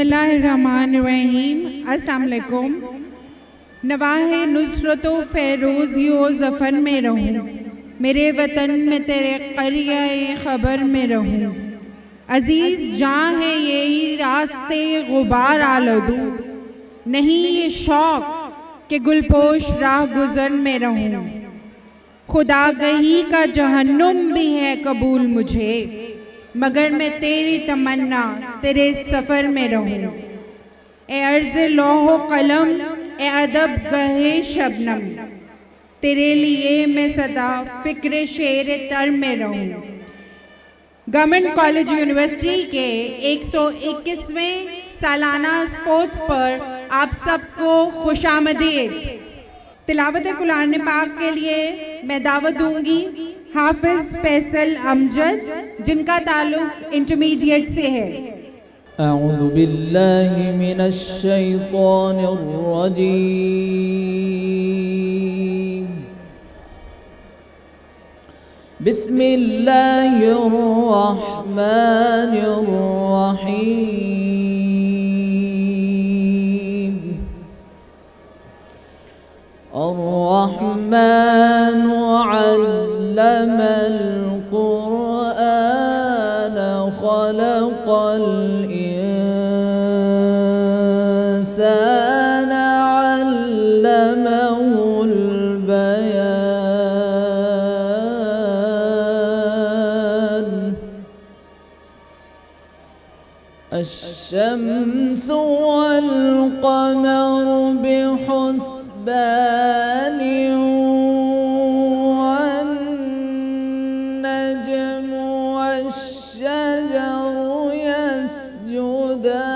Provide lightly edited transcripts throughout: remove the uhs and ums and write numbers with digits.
बिस्मिल्लाहिर्रहमानिर्रहीम। अस्सलाम वालेकुम। नवाहे नुसरतो फ़ैरोज़ियो ज़फ़र में रहूं, मेरे वतन में तेरे क़रिया ख़बर में रहूं। अज़ीज़ जाँ है यही रास्ते गुबार आलूदू, नहीं ये शौक़ के गुलपोश राह गुज़र में रहूं। खुदागही का जहन्नुम भी है कबूल मुझे, मगर मैं तेरी तमन्ना तेरे सफ़र में रहूं। ए अर्ज़ लौह कलम, ए अदब गहे शबनम, तेरे लिए मैं सदा फ़िक्र शेर तर में रहूं। गवर्नमेंट कॉलेज यूनिवर्सिटी के 121वें सालाना स्पोर्ट्स पर आप सबको खुशामदीद। तिलावत कुरान पाक के लिए मैं दावत दूंगी हाफिज फैसल अमजद, जिनका ताल्लुक इंटरमीडिएट से है। अऊज़ु बिल्लाहि मिनश शैतानिर रजीम। बिस्मिल्लाहिर रहमानिर रहीम। अर्रहमानु अल्लमल क़ुरआन ख़लक़ल इंसान अल्लमहुल बयान। अश्शम्सु वल क़मरु बिहुस्बान वन्नज्मु वश्शजरु यस्जुदान।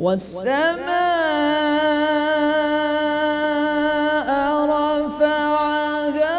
वस्समाअ रफ़अहा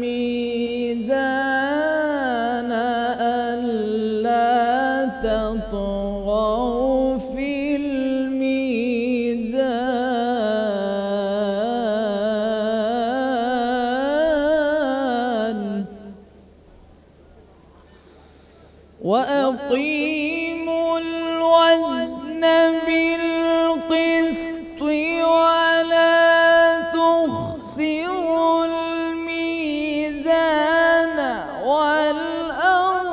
मीज़ान अल्ला तत्गौ फ़िल मीज़ान। वअक़ीमुल वज़्न बिलक़िस्ति वला तुख़्सिरुल मीज़ान वल अर्ज़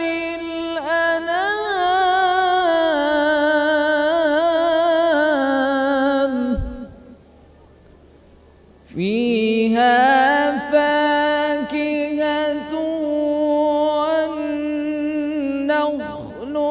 लिलअनाम। फ़ीहा फ़ाकिहतु वन्नख़्लु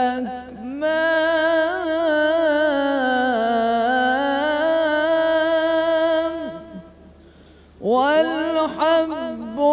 अक्माम वल्हब्बु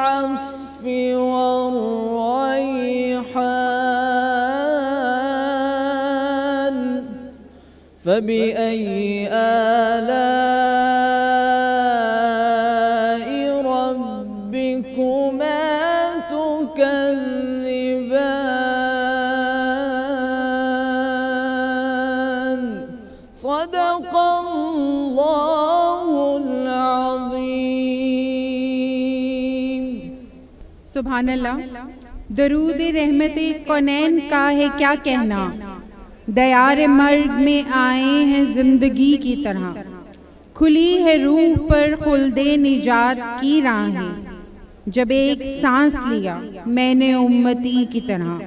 अस्फ़ि वर्रैहान। फ़बिअय्यि आलाइ रब्बिकुमा तुकज़्ज़िबान। सदक़ल्लाहुल अज़ीम। सुभान अल्लाह। दरूद रहमत कौनैन का है क्या कहना, दयार मर्ग में आए हैं जिंदगी की तरह। खुली है रूह पर खुल्दे निजात की राहें, जब एक सांस लिया मैंने उम्मती की तरह।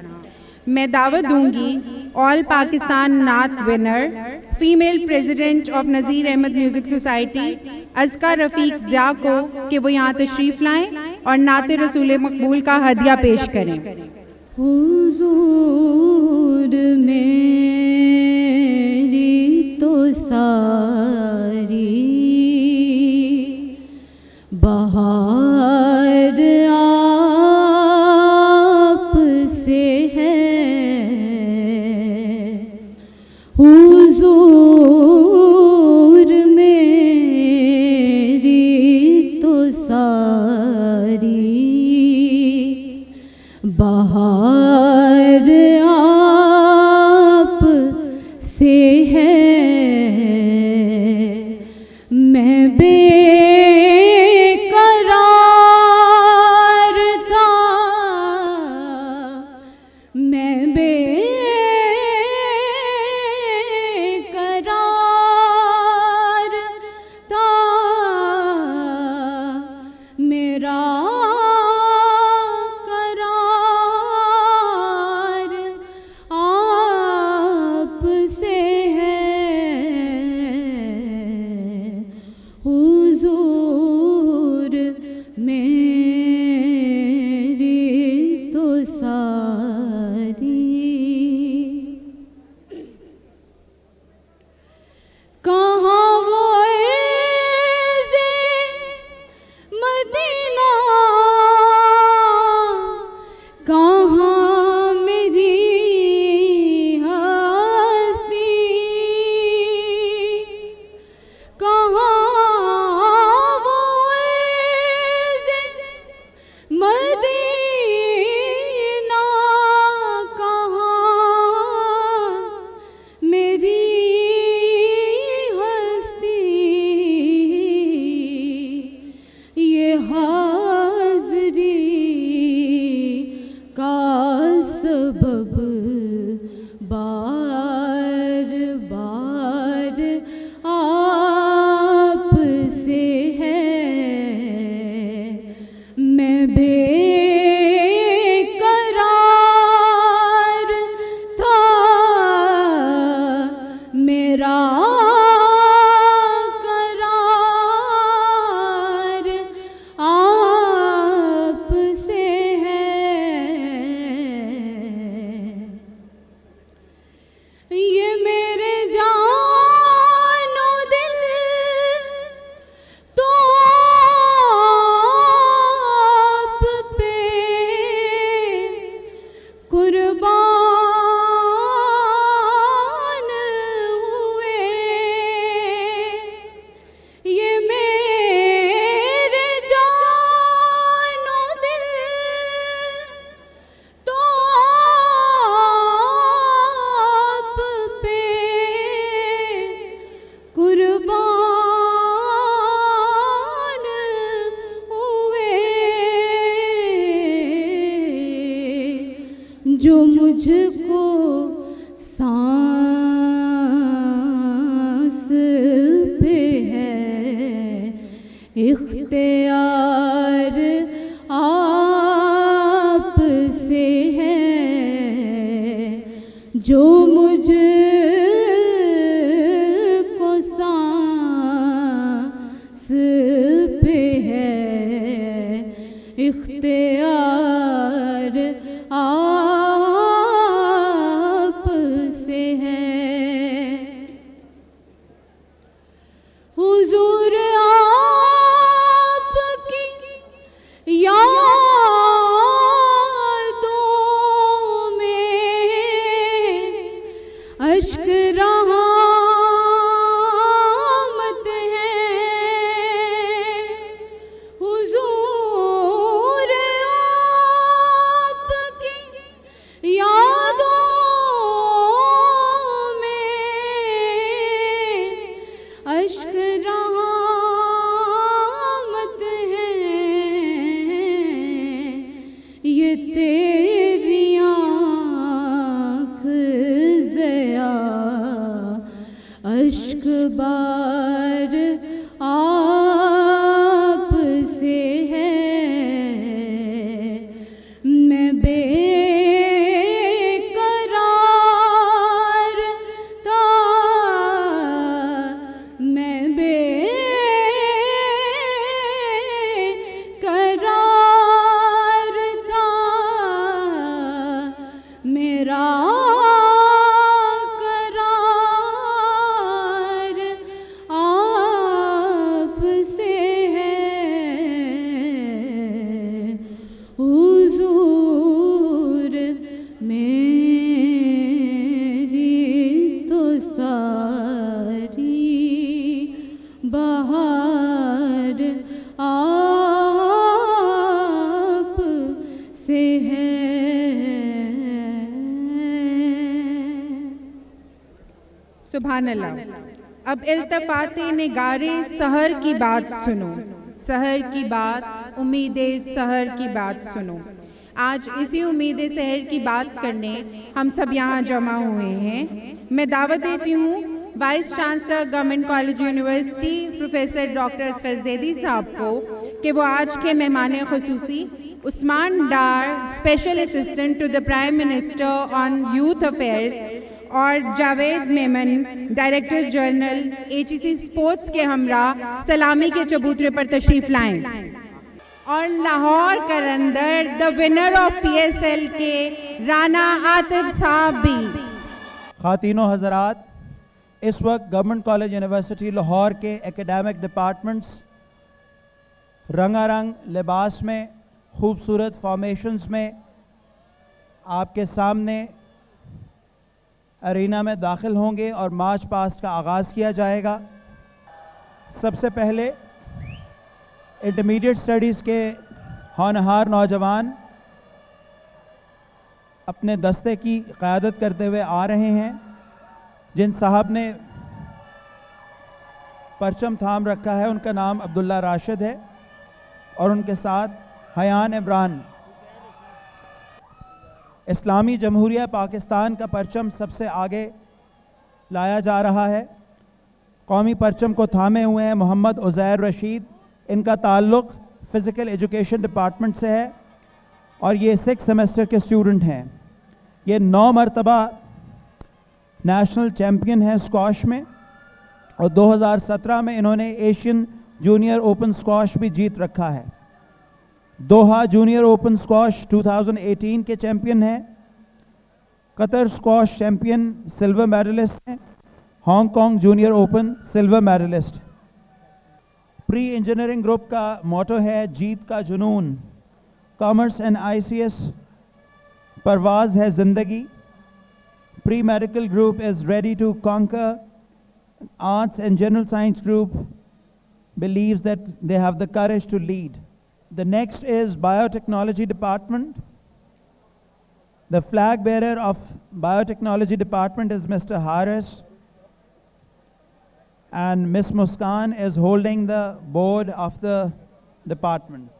मैं दावत दूंगी all Pakistan naat winner, female president of Nazir Ahmad music society Azka Rafiq Zia को कि वो यहाँ तशरीफ़ लाएं और नाते रसूल मकबूल का हदिया पेश करें। हुज़ूर मेरी तो सारी बहार आप से है। हुज़ूर मेरी तो सारी बहार आप से इख्तियार आप से है, जो मुझको सांस पे है, इख्तियार आप से है। हुजूर आपकी यादों में अश्क रहमत है, हुजूर आपकी यादों में अश्क रहमत है। ये तेरी आँख ज़या अश्क बार आप से है, मैं बेकरार था, मैं बेकरार था, मेरा करार आप से है। हुजूर मेरी तो सारी बहार आप से है। सुभान अल्लाह। अब इल्तफाते निगारे सहर की बात सुनो, सहर की बात, उम्मीदे सहर की बात सुनो। आज इसी उम्मीदे सहर की बात करने हम सब यहाँ जमा हुए हैं। मैं दावत देती हूँ vice chancellor government college university professor doctor Asghar Zaidi साहब को कि वो आज के मेहमान खुसूसी Usman Dar, special assistant to the prime minister on youth affairs, और Javed Memon, director general HEC sports के हमरा सलामी के चबूतरे पर तशरीफ लाएं। और Lahore Qalandars the winner of PSL के राना आतिफ साहब भी। ख़ातीनो हज़रात, इस वक्त गवर्नमेंट कॉलेज यूनिवर्सिटी लाहौर के एकेडमिक डिपार्टमेंट्स रंगारंग लिबास में, खूबसूरत फॉर्मेशंस में आपके सामने अरीना में दाखिल होंगे और मार्च पास्ट का आगाज़ किया जाएगा। सबसे पहले इंटरमीडिएट स्टडीज़ के होनहार नौजवान अपने दस्ते की क़यादत करते हुए आ रहे हैं। जिन साहब ने परचम थाम रखा है उनका नाम अब्दुल्ला राशिद है और उनके साथ हयान इमरान। इस्लामी जमहूरिया पाकिस्तान का परचम सबसे आगे लाया जा रहा है। कौमी परचम को थामे हुए हैं मोहम्मद उज़ैर रशीद। इनका ताल्लुक़ फ़िज़िकल एजुकेशन डिपार्टमेंट से है और ये 6 सेमेस्टर के स्टूडेंट हैं। ये 9 मरतबा नेशनल चैम्पियन हैं स्क्वाश में और 2017 में इन्होंने एशियन जूनियर ओपन स्क्वाश भी जीत रखा है। दोहा जूनियर ओपन स्क्वाश 2018 के चैम्पियन हैं। Qatar squash champion silver medalist हैं। Hong Kong junior open silver medalist. Pre engineering group का मोटो है जीत का जुनून। कॉमर्स एंड ICS परवाज़ है ज़िंदगी। Pre medical group is ready to conquer. Arts and general science group believes that they have the courage to lead. The next is biotechnology department. The flag bearer of biotechnology department is Mr. Haris and Miss Muskan is holding the board of the department.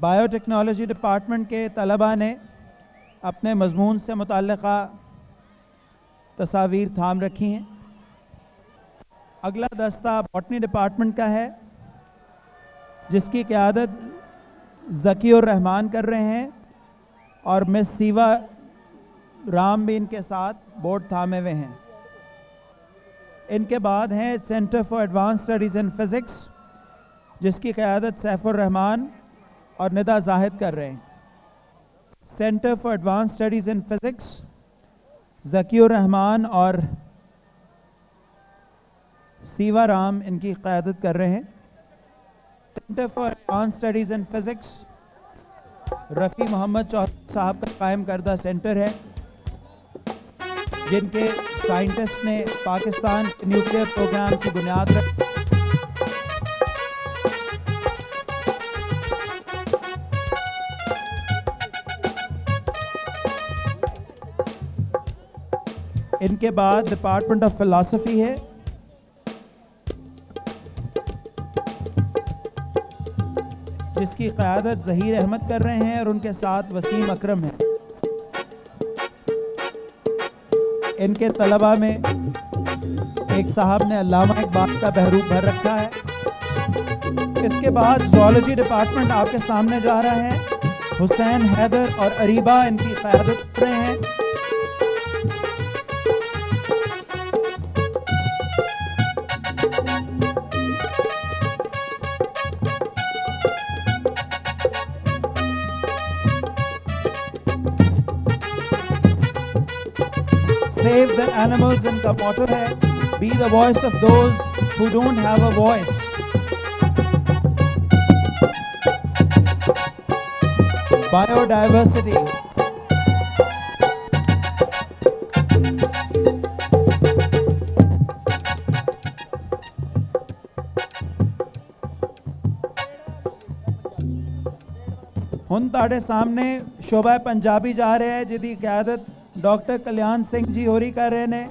Biotechnology department के तलबा ने अपने मज़मून से मुताल्लिक़ा तस्वीर थाम रखी हैं। अगला दस्ता बॉटनी डिपार्टमेंट का है। जिसकी क़यादत ज़कीउर रहमान कर रहे हैं, और मिस सीवा राम भी इनके साथ बोर्ड थामे हुए हैं। इनके बाद हैं centre for advance studies in physics, जिसकी क़यादत सैफुर रहमान और निदा जाहिद कर रहे हैं। Centre for advance studies in physics Zakiur Rahman और सीवा राम इनकी क़यादत कर रहे हैं। Centre for advance studies in physics Rafi Mohammad Chaudhry sahab का कायम करदा सेंटर है, जिनके साइंटिस्ट ने पाकिस्तान के न्यूक्लियर प्रोग्राम की बुनियाद रखी। इनके बाद डिपार्टमेंट ऑफ फिलॉसफी है, जिसकी क़यादत ज़हीर अहमद कर रहे हैं और उनके साथ वसीम अकरम है। इनके तलबा में एक साहब ने अल्लामा इकबाल का बहरूप भर रखा है। इसके बाद ज़ूलॉजी डिपार्टमेंट आपके सामने जा रहा है। हुसैन, हैदर और अरीबा इनकी क़यादत कर रहे हैं। Save the animals इनका motto है। Be the voice of those who don't have a voice. Biodiversity. हुन ताड़े सामने शोभा पंजाबी जा रहे हैं, जिसकी क़यादत डॉक्टर कल्याण सिंह जी होरी कर रहे ने।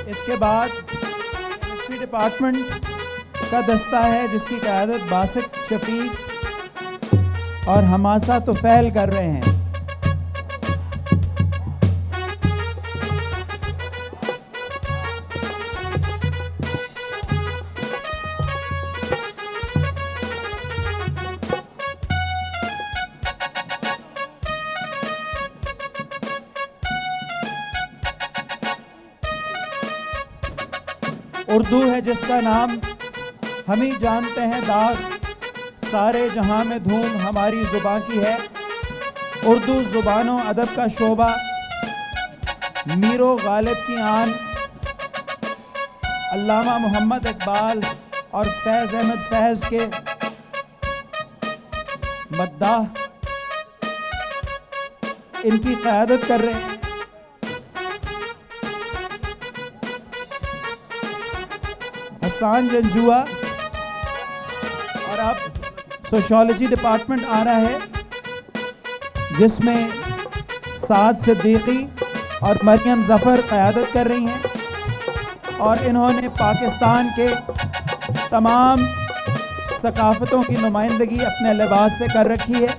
इसके बाद केमिस्ट्री डिपार्टमेंट का दस्ता है, जिसकी क़यादत बासित शफीक और हमासा तुफैल कर रहे हैं। उर्दू है जिसका नाम हम ही जानते हैं दाग, सारे जहां में धूम हमारी ज़ुबान की है। उर्दू ज़ुबानों अदब का शोबा, मीरो गालिब की आन, अल्लामा मोहम्मद इकबाल और फैज़ अहमद फैज़ के मद्दाह इनकी क़यादत कर रहे हैं। हसान जंजुआ, और अब सोशियोलॉजी डिपार्टमेंट आ रहा है, जिसमें साद सिद्दीकी और मरियम ज़फ़र क़यादत कर रही हैं, और इन्होंने पाकिस्तान के तमाम सकाफ़तों की नुमाइंदगी अपने लिबास से कर रखी है।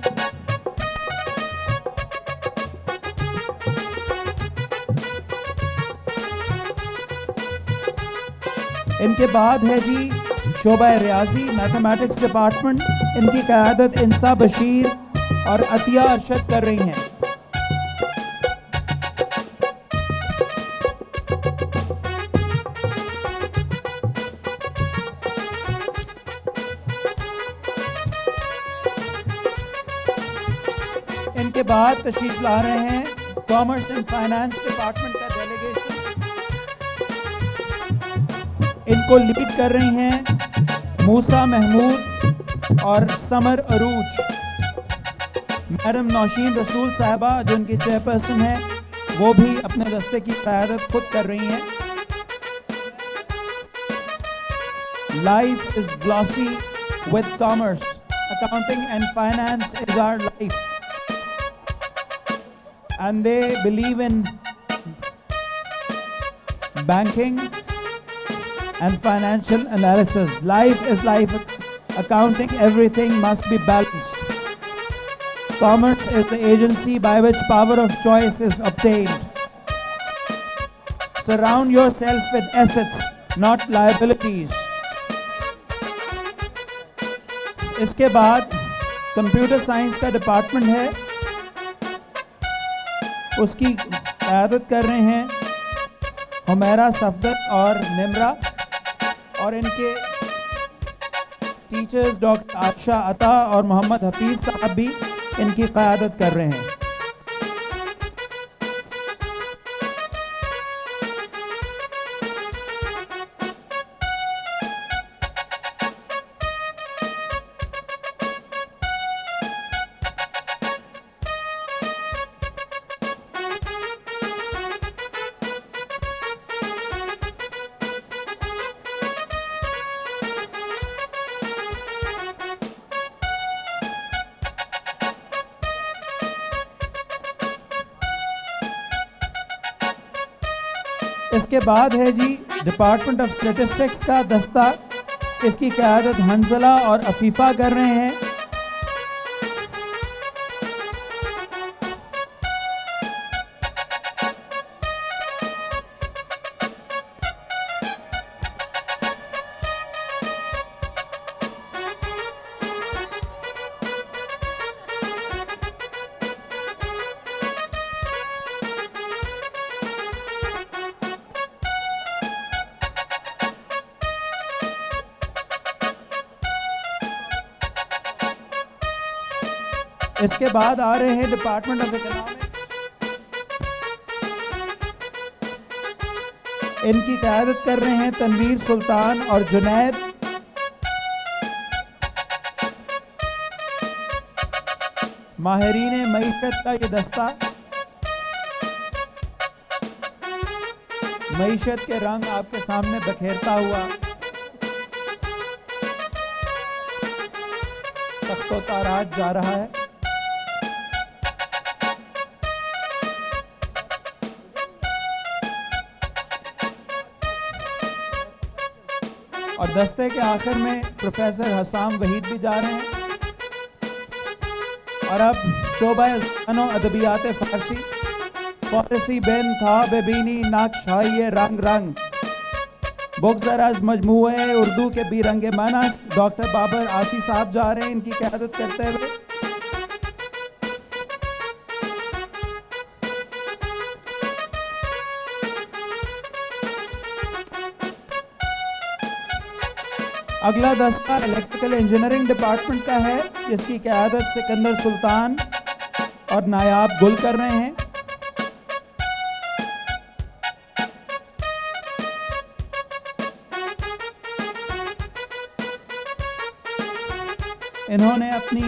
इनके बाद है जी शोबा रियाजी मैथमेटिक्स डिपार्टमेंट, इनकी क़यादत इंसा बशीर और अतिया अरशद कर रही हैं। इनके बाद तशरीफ ला रहे हैं कॉमर्स एंड फाइनेंस डिपार्टमेंट का डेलीगेशन। इनको लीड कर रही हैं मूसा महमूद और समर अरूज। मैडम नौशीन रसूल साहिबा, जो उनकी चेयरपर्सन है, वो भी अपने दस्ते की क़यादत खुद कर रही हैं। Life is glossy with commerce, accounting and finance is our life. and they believe in banking and financial analysis. Life is life. Accounting, everything must be balanced. Commerce is the agency by which power of choice is obtained. Surround yourself with assets, not liabilities. इसके बाद computer science का department है, उसकी क़यादत कर रहे हैं हुमैरा सफदर और निमरा, और इनके टीचर्स डॉक्टर आशा अता और मोहम्मद हफीज़ साहब भी इनकी क़यादत कर रहे हैं। इसके बाद है जी डिपार्टमेंट ऑफ स्टैटिस्टिक्स का दस्ता, इसकी क़यादत हंजला और अफीफ़ा कर रहे हैं। इसके बाद आ रहे हैं डिपार्टमेंट ऑफ इकोनॉमिक्स, इनकी क़यादत कर रहे हैं तनवीर सुल्तान और जुनैद। माहिरीन मईशत का ये दस्ता मईशत के रंग आपके सामने बखेरता हुआ तख्तो ताराज जा रहा है। और दस्ते के आखिर में प्रोफेसर हसाम वहीद भी जा रहे हैं। और अब शोबा अदबियात फ़ारसी, फ़ारसी बिन था बेबीनी नाकशाही रंग रंग, बुक्स मजमूए उर्दू के बीरंगे मानस, डॉक्टर बाबर आसी साहब जा रहे हैं इनकी क़यादत करते हुए। अगला दस्ता इलेक्ट्रिकल इंजीनियरिंग डिपार्टमेंट का है, जिसकी क़यादत सिकंदर सुल्तान और नायाब गुल कर रहे हैं। इन्होंने अपनी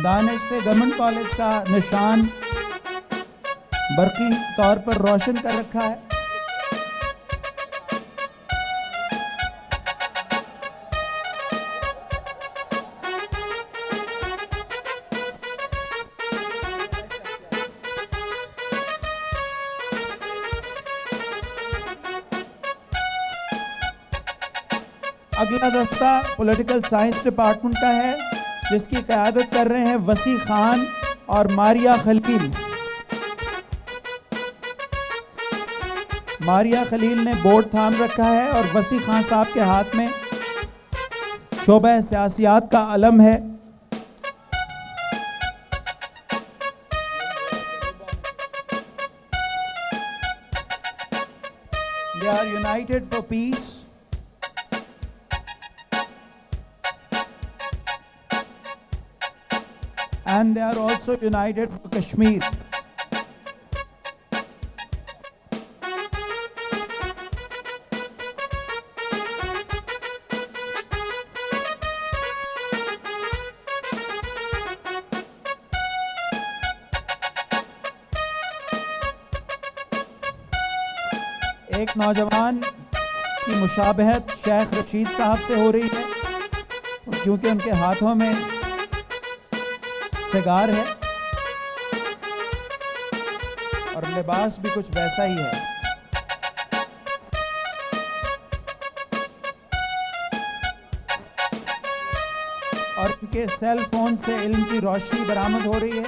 दानिश से गवर्नमेंट कॉलेज का निशान बरकी तौर पर रोशन कर रखा है। अगला दस्ता पॉलिटिकल साइंस डिपार्टमेंट का है, जिसकी क़यादत कर रहे हैं वसी खान और मारिया खलील। मारिया खलील ने बोर्ड थाम रखा है और वसी खान साहब के हाथ में शोबा सियासियात का अलम है। They are united for peace. And they are also united for Kashmir. एक नौजवान की मुशाबहत शेख रशीद साहब से हो रही है, क्योंकि उनके हाथों में सिगार है। और लिबास भी कुछ वैसा ही है। और उनके सेल फोन से इल्म की रोशनी बरामद हो रही है।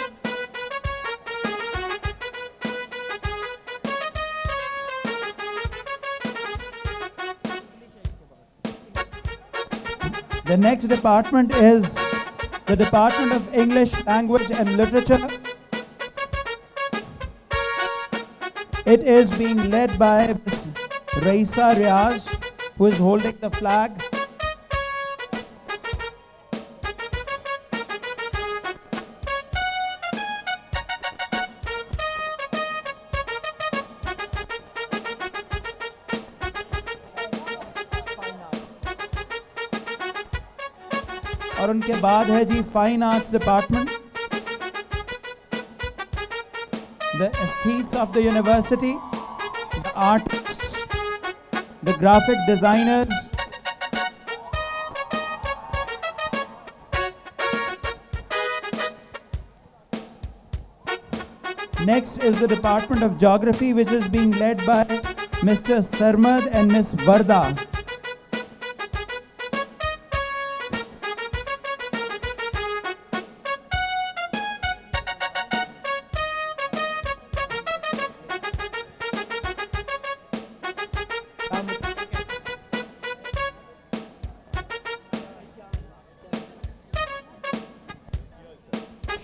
The next department is the Department of English Language and Literature. It is being led by Ms. Raisa Riaz, who is holding the flag. और उनके बाद है जी fine arts department, the aesthetes of the university, the artists, the graphic designers, next is the Department of Geography, which is being led by Mr. Sarmad and Ms. Varda.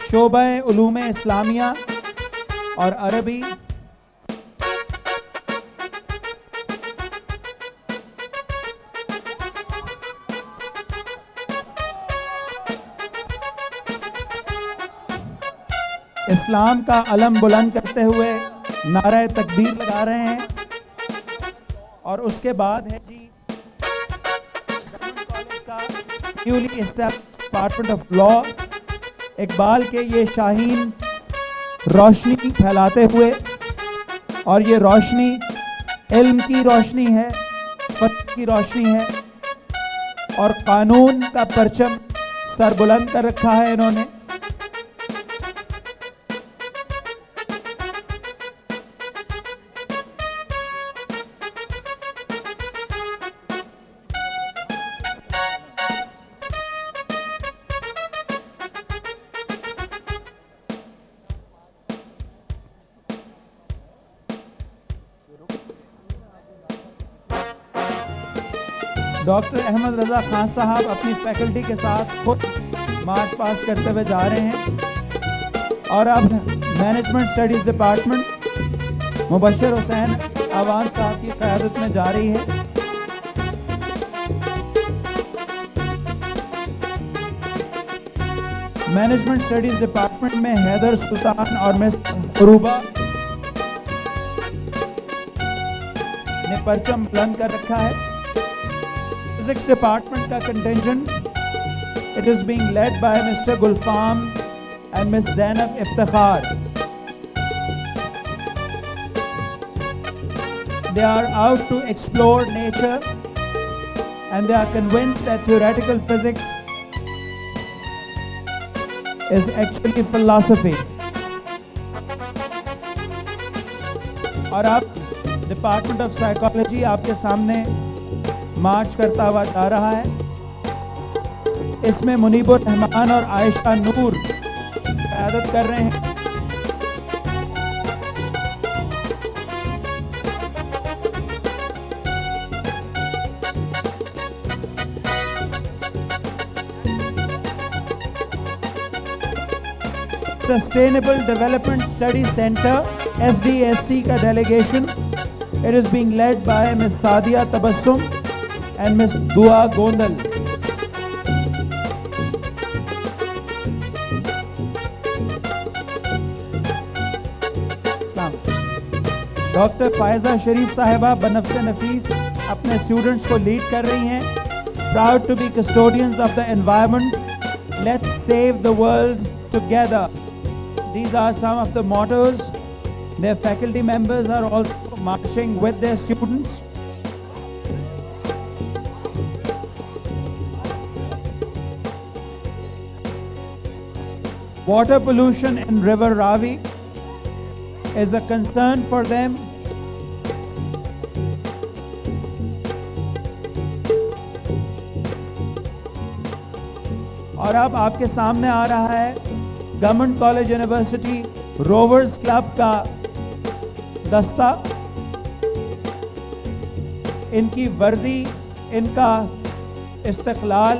शोबे उलूम इस्लामिया और अरबी, इस्लाम का अलम बुलंद करते हुए नारे तकबीर लगा रहे हैं। और उसके बाद है जी गवर्नमेंट कॉलेज का newly established department of law. Iqbal के ये शाहीन रोशनी फैलाते हुए, और ये रोशनी इल्म की रोशनी है, फतह की रोशनी है, और कानून का परचम सरबुलंद कर रखा है इन्होंने। डॉक्टर अहमद रजा खान साहब अपनी फैकल्टी के साथ खुद मार्च पास करते हुए जा रहे हैं। और अब management studies department Mubashar Hussain Awan sahab की क़यादत में जा रही है। मैनेजमेंट स्टडीज डिपार्टमेंट में हैदर सुल्तान और मिस अरूबा ने परचम बुलंद कर रखा है। फिजिक्स डिपार्टमेंट का contingent, it is being led by mister Gulfam and miss Zainab Iftikhar. They are out to explore nature and they are convinced that theoretical physics is actually philosophy. और अब डिपार्टमेंट ऑफ साइकोलॉजी आपके सामने मार्च करता हुआ जा रहा है। इसमें मुनीबुर रहमान और आयशा नूर क़यादत कर रहे हैं। Sustainable development study centre SDSC का delegation, it is being led by miss Sadia Tabassum and miss दुआ गोंदल। डॉक्टर फायजा शरीफ साहिबा बनफ्से नफीस अपने स्टूडेंट्स को लीड कर रही हैं। Proud to be custodians of the environment, let's save the world together. These are some of the mottos. Their faculty members are also marching with their students. Water pollution in River Ravi. is a concern for them. और अब आपके सामने आ रहा है government college university rovers club का दस्ता। इनकी वर्दी, इनका इस्तिक़लाल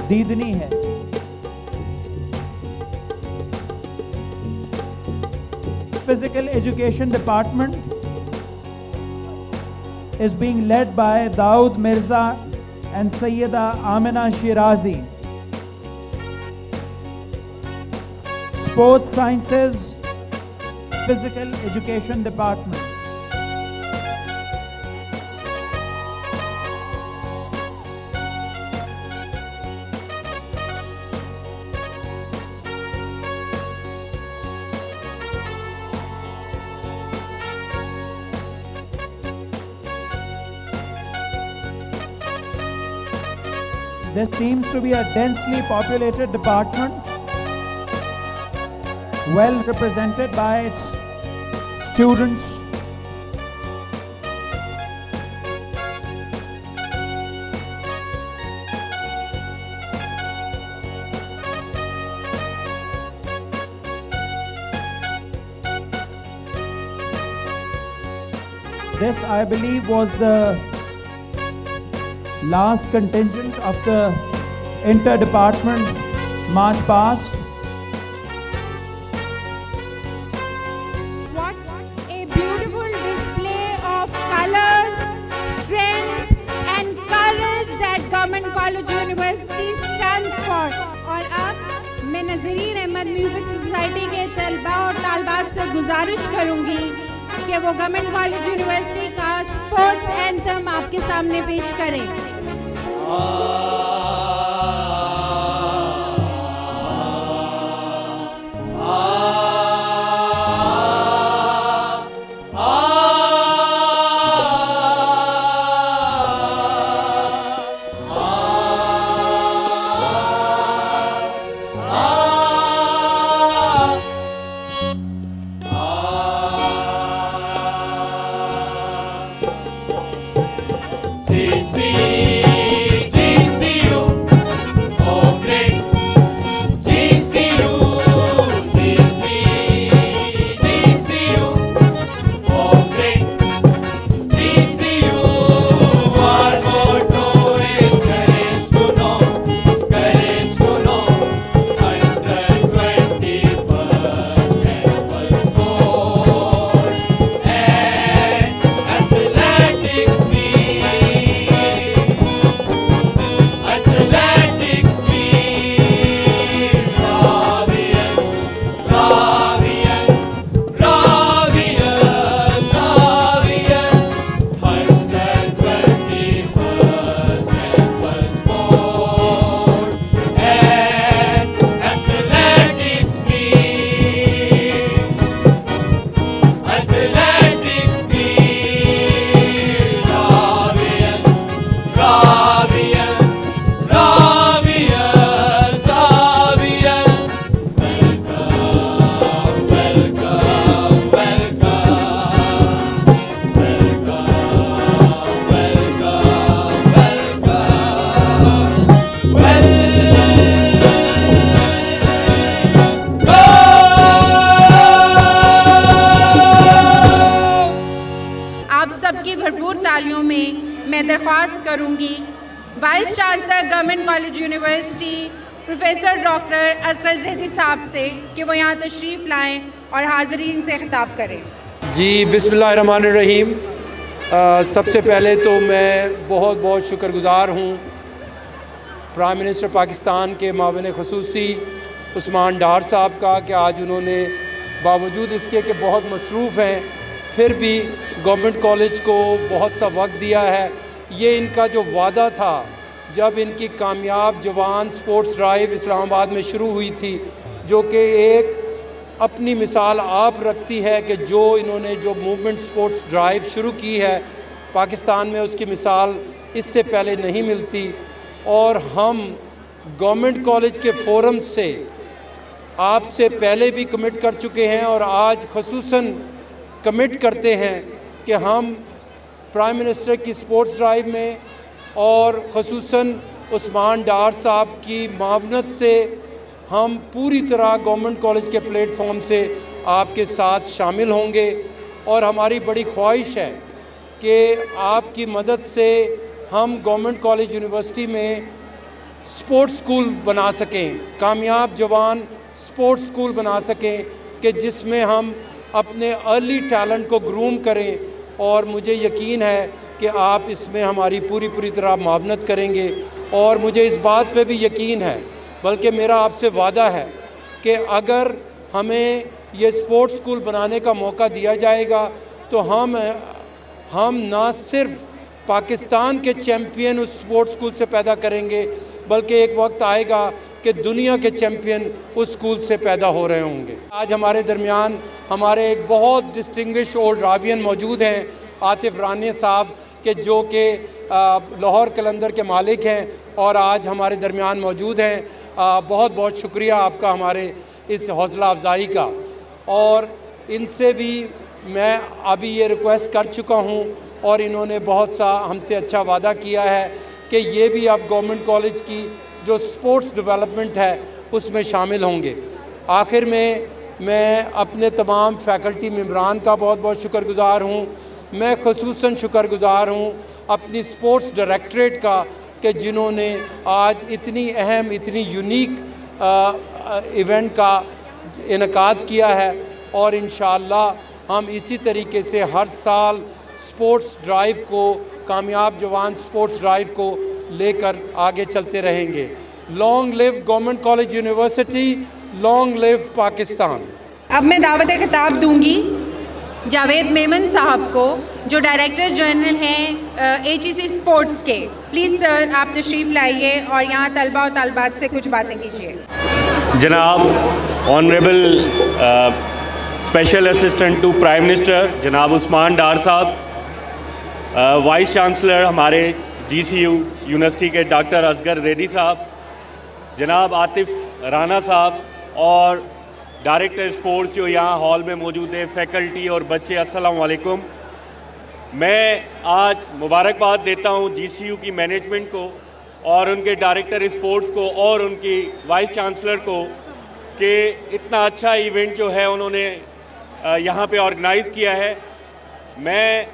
दीदनी है। Physical Education Department is being led by Dawood Mirza and Sayyida Amina Shirazi. Sports Sciences, Physical Education Department. This seems to be a densely populated department, well represented by its students. This, I believe, was the last contingent of the inter-department march past. What a beautiful display of colors, strength and courage that Government College University stands for. और अब मैं नज़रीन Ahmad music society के तलबा और तालबात से गुजारिश करूंगी कि वो गवर्नमेंट कॉलेज यूनिवर्सिटी का स्पोर्ट्स एंथम आपके सामने पेश करें। तालियों में मैं दरख्वास्त करूंगी vice chancellor government college university professor doctor Asghar Zaidi साहब से कि वो यहाँ तशरीफ़ लाएं और हाज़रीन से खिताब करें। जी बिस्मिल्लाहिर्रहमानिर्रहीम। सबसे पहले तो मैं बहुत बहुत शुक्रगुज़ार हूँ प्राइम मिनिस्टर पाकिस्तान के मावन ख़ुसूसी उस्मान डार साहब का कि आज उन्होंने बावजूद इसके कि बहुत मसरूफ़ हैं फिर भी गवर्नमेंट कॉलेज को बहुत सा वक्त दिया है। ये इनका जो वादा था जब इनकी कामयाब जवान स्पोर्ट्स ड्राइव इस्लामाबाद में शुरू हुई थी, जो कि एक अपनी मिसाल आप रखती है कि जो इन्होंने जो मूवमेंट स्पोर्ट्स ड्राइव शुरू की है पाकिस्तान में, उसकी मिसाल इससे पहले नहीं मिलती। और हम गवर्नमेंट कॉलेज के फोरम से आपसे पहले भी कमिट कर चुके हैं और आज ख़ुसूसन कमिट करते हैं कि हम प्राइम मिनिस्टर की स्पोर्ट्स ड्राइव में और ख़ुसूसन उस्मान डार साहब की मावनत से हम पूरी तरह गवर्नमेंट कॉलेज के प्लेटफॉर्म से आपके साथ शामिल होंगे। और हमारी बड़ी ख्वाहिश है कि आपकी मदद से हम गवर्नमेंट कॉलेज यूनिवर्सिटी में स्पोर्ट्स स्कूल बना सकें, कामयाब जवान स्पोर्ट्स स्कूल बना सकें कि जिसमें हम अपने अर्ली टैलेंट को ग्रूम करें। और मुझे यकीन है कि आप इसमें हमारी पूरी तरह मावनत करेंगे। और मुझे इस बात पे भी यकीन है, बल्कि मेरा आपसे वादा है कि अगर हमें ये स्पोर्ट्स स्कूल बनाने का मौका दिया जाएगा तो हम ना सिर्फ पाकिस्तान के चैम्पियन उस स्पोर्ट्स स्कूल से पैदा करेंगे, बल्कि एक वक्त आएगा कि दुनिया के चैम्पियन उस स्कूल से पैदा हो रहे होंगे। आज हमारे दरमियान हमारे एक बहुत डिस्टिंग्विश ओल्ड रावियन मौजूद हैं, आतिफ राना साहब के, जो कि लाहौर कलंदर के मालिक हैं और आज हमारे दरमियान मौजूद हैं। बहुत बहुत शुक्रिया आपका हमारे इस हौसला अफजाई का। और इनसे भी मैं अभी ये रिक्वेस्ट कर चुका हूँ और इन्होंने बहुत सा हमसे अच्छा वादा किया है कि ये भी अब गवर्नमेंट कॉलेज की जो स्पोर्ट्स डेवलपमेंट है उसमें शामिल होंगे। आखिर में मैं अपने तमाम फैकल्टी मेंबरान का बहुत बहुत शुक्रगुज़ार हूँ। मैं ख़ुसूसन शुक्रगुज़ार हूँ अपनी स्पोर्ट्स डायरेक्टरेट का कि जिन्होंने आज इतनी अहम, इतनी यूनिक इवेंट का इनकाद किया है। और इंशाअल्लाह हम इसी तरीके से हर साल स्पोर्ट्स ड्राइव को, कामयाब जवान स्पोर्ट्स ड्राइव को लेकर आगे चलते रहेंगे। Long live government college university, long live Pakistan. अब मैं दावत खिताब दूंगी जावेद मेमन साहब को, जो डायरेक्टर जनरल हैं HEC स्पोर्ट्स के। प्लीज़ सर, आप तशरीफ़ लाइए और यहाँ तलबा और तलबात से कुछ बातें कीजिए। जनाब honourable special assistant to prime minister जनाब उस्मान डार साहब, वाइस चांसलर हमारे GCU यूनिवर्सिटी के डॉक्टर असगर जैदी साहब, जनाब आतिफ राना साहब और डायरेक्टर स्पोर्ट्स जो यहाँ हॉल में मौजूद है, फैकल्टी और बच्चे, अस्सलाम वालेकुम। मैं आज मुबारकबाद देता हूँ GCU की मैनेजमेंट को और उनके डायरेक्टर स्पोर्ट्स को और उनकी वाइस चांसलर को कि इतना अच्छा इवेंट जो है उन्होंने यहाँ पे ऑर्गेनाइज़ किया है। मैं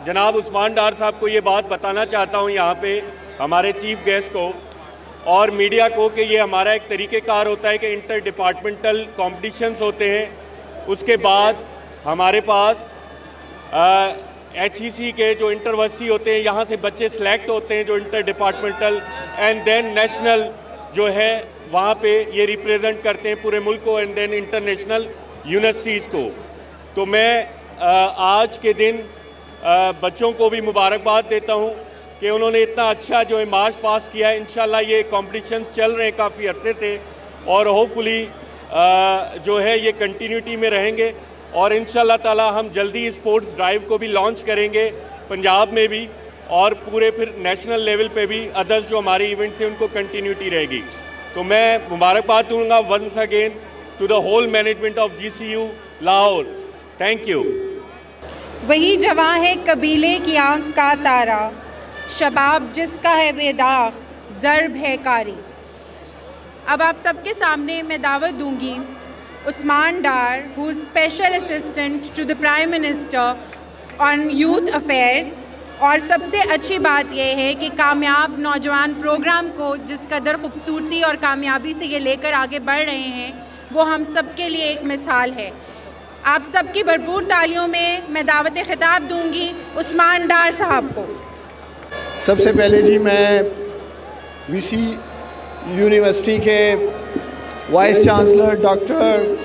जनाब उस्मान डार साहब को ये बात बताना चाहता हूँ यहाँ पे हमारे चीफ गेस्ट को और मीडिया को कि ये हमारा एक तरीक़ेकार होता है कि इंटर डिपार्टमेंटल कॉम्पिटिशन्स होते हैं, उसके बाद हमारे पास HEC के जो इंटरवर्सिटी होते हैं यहाँ से बच्चे सेलेक्ट होते हैं जो interdepartmental, and then national जो है वहाँ पे ये रिप्रेजेंट करते हैं पूरे मुल्क को, एंड देन इंटरनेशनल यूनिवर्सिटीज़ को। तो मैं आज के दिन बच्चों को भी मुबारकबाद देता हूँ कि उन्होंने इतना अच्छा जो है मार्च पास किया है। इंशाल्लाह ये कॉम्पिटिशन्स चल रहे हैं काफ़ी अरसे से और होपफुली जो है ये कंटिन्यूटी में रहेंगे और इंशाल्लाह ताला हम जल्दी स्पोर्ट्स ड्राइव को भी लॉन्च करेंगे पंजाब में भी और पूरे फिर नेशनल लेवल पे भी अदर्स जो हमारे इवेंट्स हैं उनको कंटिन्यूटी रहेगी। तो मैं मुबारकबाद दूंगा once again to the whole management of GCU Lahore. Thank you. वही जवां है कबीले की आँख का तारा, शबाब जिसका है बेदाग, ज़र्ब है कारी। अब आप सबके सामने मैं दावत दूंगी Usman Dar, who is special assistant to the prime minister on youth affairs. और सबसे अच्छी बात यह है कि कामयाब नौजवान प्रोग्राम को जिस कदर खूबसूरती और कामयाबी से ये लेकर आगे बढ़ रहे हैं वो हम सब के लिए एक मिसाल है। आप सबकी भरपूर तालियों में मैं दावत खिताब दूंगी उस्मान डार साहब को। सबसे पहले जी मैं VC यूनिवर्सिटी के vice chancellor doctor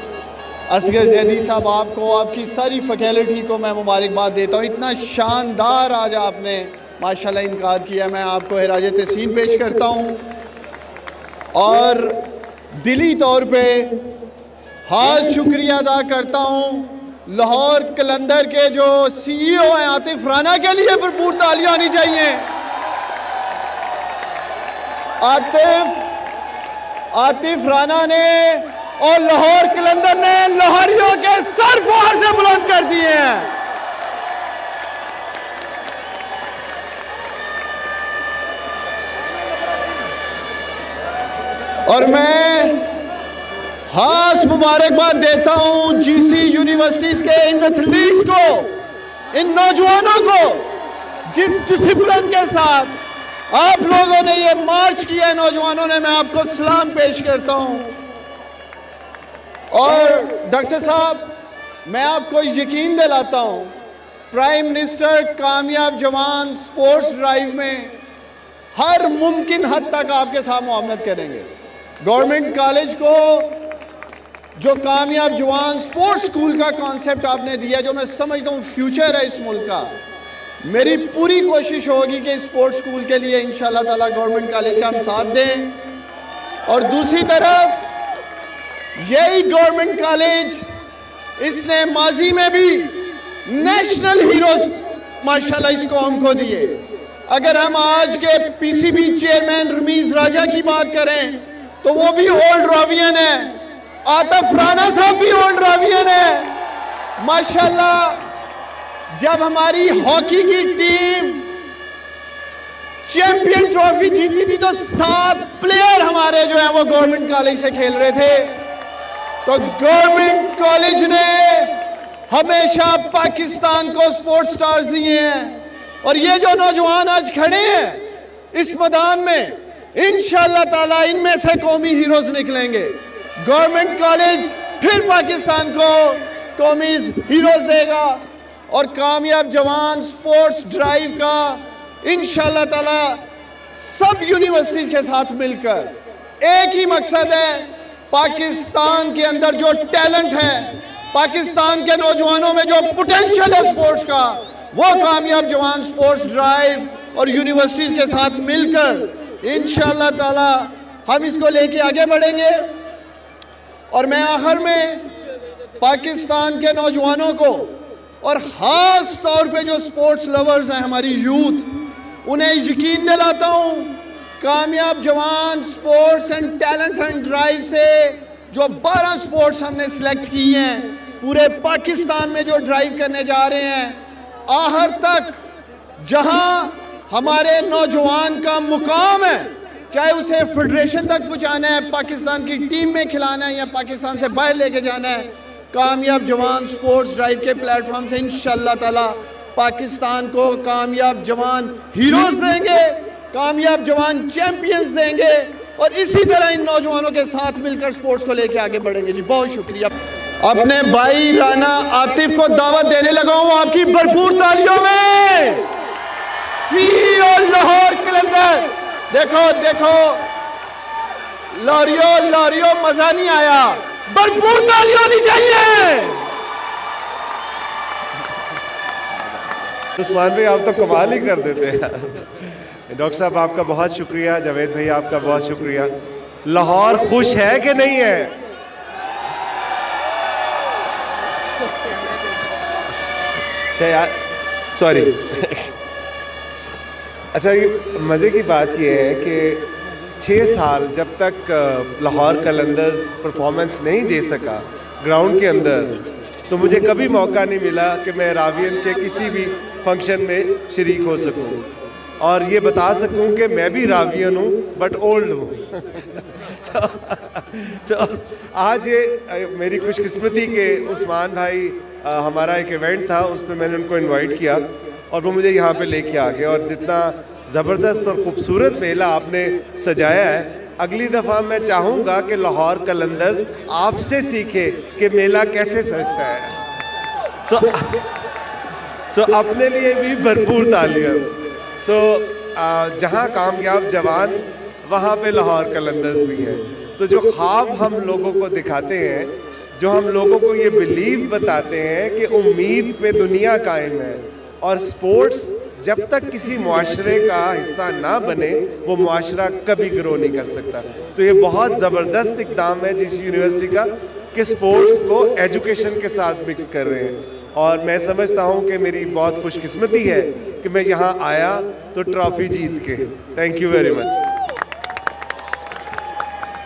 Asghar Zaidi साहब, आपको आपकी सारी फैकल्टी को मैं मुबारकबाद देता हूँ। इतना शानदार आज आपने माशाल्लाह इनकाद किया, मैं आपको खराज तहसीन पेश करता हूँ और दिली तौर पे खास शुक्रिया अदा करता हूँ लाहौर कलंदर के जो CEO हैं आतिफ राना के लिए भरपूर तालियां आनी चाहिए। आतिफ राना ने और लाहौर कलंदर ने लाहौरियों के सर फौर से बुलंद कर दिए हैं। और मैं खास मुबारकबाद देता हूं जीसी यूनिवर्सिटीज के इन एथलीट्स को, इन नौजवानों को, जिस डिसिप्लिन के साथ आप लोगों ने ये मार्च किया है नौजवानों ने, मैं आपको सलाम पेश करता हूं। और डॉक्टर साहब, मैं आपको यकीन दिलाता हूं, प्राइम मिनिस्टर कामयाब जवान स्पोर्ट्स ड्राइव में हर मुमकिन हद तक आपके साथ मुआवनत करेंगे। गवर्नमेंट कॉलेज को जो कामयाब जवान स्पोर्ट्स स्कूल का कॉन्सेप्ट आपने दिया, जो मैं समझता हूँ फ्यूचर है इस मुल्क का, मेरी पूरी कोशिश होगी कि स्पोर्ट्स स्कूल के लिए इंशाल्लाह ताला गवर्नमेंट कॉलेज का हम साथ दें। और दूसरी तरफ यही गवर्नमेंट कॉलेज, इसने माजी में भी नेशनल हीरोज माशाल्लाह इस कौम को दिए। अगर हम आज के पीसीबी चेयरमैन रमीज राजा की बात करें तो वो भी ओल्ड रावियन है, आतिफ राना साहब भी ओल्ड रावियन है माशाल्लाह। जब हमारी हॉकी की टीम चैंपियन ट्रॉफी जीती थी तो 7 प्लेयर हमारे जो है वो गवर्नमेंट कॉलेज से खेल रहे थे। तो गवर्नमेंट कॉलेज ने हमेशा पाकिस्तान को स्पोर्ट्स स्टार्स दिए हैं। और ये जो नौजवान आज खड़े हैं इस मैदान में, इंशाअल्लाह ताला इनमें से कौमी हीरोज निकलेंगे। गवर्नमेंट कॉलेज फिर पाकिस्तान को कौमी हीरोज देगा। और कामयाब जवान स्पोर्ट्स ड्राइव का इंशाअल्लाह ताला सब यूनिवर्सिटीज के साथ मिलकर एक ही मकसद है, पाकिस्तान के अंदर जो टैलेंट है, पाकिस्तान के नौजवानों में जो पोटेंशियल है स्पोर्ट्स का, वो कामयाब जवान स्पोर्ट्स ड्राइव और यूनिवर्सिटीज के साथ मिलकर इंशाअल्लाह ताला हम इसको लेके आगे बढ़ेंगे। और मैं आखिर में पाकिस्तान के नौजवानों को और ख़ास तौर पे जो स्पोर्ट्स लवर्स हैं हमारी यूथ, उन्हें यकीन दिलाता हूँ, कामयाब जवान sports and talent and drive से जो 12 स्पोर्ट्स हमने सेलेक्ट किए हैं, पूरे पाकिस्तान में जो ड्राइव करने जा रहे हैं, आखिर तक जहाँ हमारे नौजवान का मुकाम है, चाहे उसे फेडरेशन तक पहुँचाना है, पाकिस्तान की टीम में खिलाना है या पाकिस्तान से बाहर लेके जाना है, कामयाब जवान स्पोर्ट्स ड्राइव के प्लेटफॉर्म से इंशाअल्लाह ताला पाकिस्तान को कामयाब जवान हीरोज देंगे, कामयाब जवान चैंपियंस देंगे। और इसी तरह इन नौजवानों के साथ मिलकर स्पोर्ट्स को लेके आगे बढ़ेंगे। जी बहुत शुक्रिया। अपने भाई राना आतिफ को दावत देने लगा हूँ आपकी भरपूर तालियों में। CEO लाहौर कलंदर, देखो देखो लाहौरियों मजा नहीं आया, भरपूर ताली होनी चाहिए। उस्मान भाई आप तो कमाल ही कर देते हैं। डॉक्टर साहब आपका बहुत शुक्रिया, जावेद भाई आपका बहुत शुक्रिया। लाहौर खुश है कि नहीं है? अच्छा यार सॉरी अच्छा ये मज़े की बात ये है कि 6 साल जब तक लाहौर कलंदर्स परफॉर्मेंस नहीं दे सका ग्राउंड के अंदर, तो मुझे कभी मौका नहीं मिला कि मैं रावियन के किसी भी फंक्शन में शरीक हो सकूं और ये बता सकूं कि मैं भी रावियन हूँ बट ओल्ड हूँ। so, आज ये मेरी खुशकिस्मती के उस्मान भाई हमारा एक इवेंट था, उस पर मैंने उनको इनवाइट किया और वो मुझे यहाँ पे लेके आ गए। और जितना ज़बरदस्त और ख़ूबसूरत मेला आपने सजाया है, अगली दफ़ा मैं चाहूँगा कि लाहौर कलंदर्स आपसे सीखे कि मेला कैसे सजता है। सो अपने लिए भी भरपूर तालियां। जहाँ कामयाब जवान वहाँ पे लाहौर कलंदर्स भी हैं। तो जो ख्वाब हम लोगों को दिखाते हैं, जो हम लोगों को ये बिलीव बताते हैं कि उम्मीद पे दुनिया कायम है, और स्पोर्ट्स जब तक किसी मुआशरे का हिस्सा ना बने वो मुआशरा कभी ग्रो नहीं कर सकता। तो ये बहुत ज़बरदस्त इक़दाम है जिस यूनिवर्सिटी का कि स्पोर्ट्स को एजुकेशन के साथ मिक्स कर रहे हैं। और मैं समझता हूँ कि मेरी बहुत खुशकिस्मती है कि मैं यहाँ आया तो ट्रॉफ़ी जीत के। Thank you very much.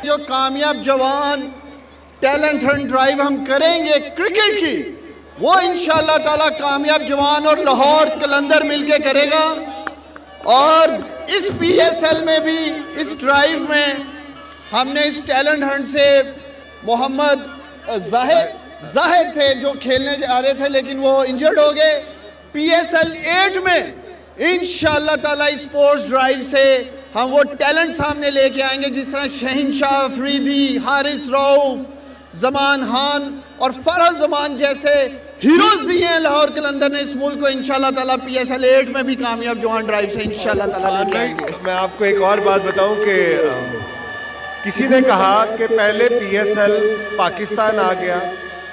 जो कामयाब जवान टैलेंट हंट ड्राइव हम करेंगे क्रिकेट की, वो इंशाल्लाह ताला कामयाब जवान और लाहौर कलंदर मिलके करेगा। और इस PSL में भी, इस ड्राइव में हमने इस टैलेंट हंट से मोहम्मद जाहिद थे जो खेलने जा रहे थे, लेकिन वो इंजर्ड हो गए। PSL 8 में इंशाल्लाह ताला इस स्पोर्ट्स ड्राइव से हम वो टैलेंट सामने लेके आएंगे, जिस तरह शहनशाह अफरीदी, हारिस रऊफ, जमान खान और फरहत जमान जैसे हीरोज दिए हैं लाहौर कलंदर ने इस मुल्क को। इंशाल्लाह ताला PSL 8 में भी कामयाब जवान ड्राइव से इंशाल्लाह ताला लेके आएंगे। मैं आपको एक और बात बताऊं कि किसी ने कहा कि पहले PSL पाकिस्तान आ गया,